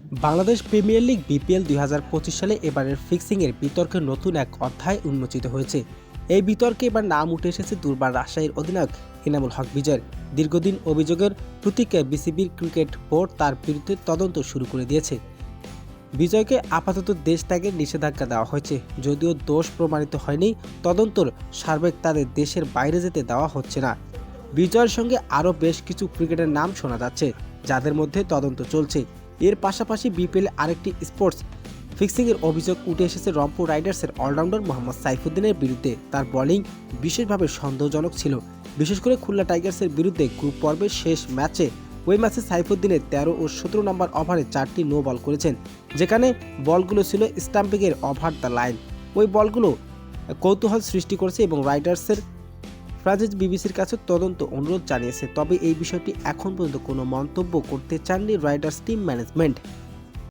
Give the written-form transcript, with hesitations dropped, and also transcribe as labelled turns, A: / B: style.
A: Bangladesh premier league BPL ২০২৫ সালে এবারের ফিক্সিংয়ের বিতর্কের নতুন এক অধ্যায় উন্মোচিত হয়েছে। এই বিতর্কে এবার নাম উঠে এসেছে দুর্বার রাজশাহীর অধিনায়ক এনামুল হক বিজয়ের। দীর্ঘদিন অভিযোগের প্রতীক্ষায় বিসিবির ক্রিকেট বোর্ড তার বিরুদ্ধে তদন্ত শুরু করে দিয়েছে। বিজয়কে আপাতত দেশ ত্যাগের নিষেধাজ্ঞা দেওয়া হয়েছে। যদিও দোষ প্রমাণিত হয়নি, তদন্তর সার্বিক তাদের দেশের বাইরে যেতে দেওয়া হচ্ছে না। বিজয়ের সঙ্গে আরও বেশ কিছু ক্রিকেটের নাম শোনা যাচ্ছে, যাদের মধ্যে তদন্ত চলছে। এর পাশাপাশি বিপিএল আরেকটি স্পোর্টস ফিক্সিংয়ের অভিযোগ উঠে এসেছে রংপুর রাইডার্সের অলরাউন্ডার মোহাম্মদ সাইফুদ্দিনের বিরুদ্ধে। তার বোলিং বিশেষভাবে সন্দেহজনক ছিল, বিশেষ করে খুলনা টাইগার্সের বিরুদ্ধে গ্রুপ পর্বের শেষ ম্যাচে। ওই ম্যাচে সাইফুদ্দিনের ১৩ ও ১৭ নম্বর ওভারে ৪টি নো বল করেছেন, যেখানে বলগুলো ছিল স্টাম্পিংয়ের ওভার দ্য লাইন। ওই বলগুলো কৌতূহল সৃষ্টি করেছে এবং রাইডার্সের ফ্রান্সিস বিবিসির কাছে তদন্ত অনুরোধ জানিয়েছে। তবে এই বিষয়টি এখন পর্যন্ত কোনো মন্তব্য করতে চাননি রাইডার্স টিম ম্যানেজমেন্ট।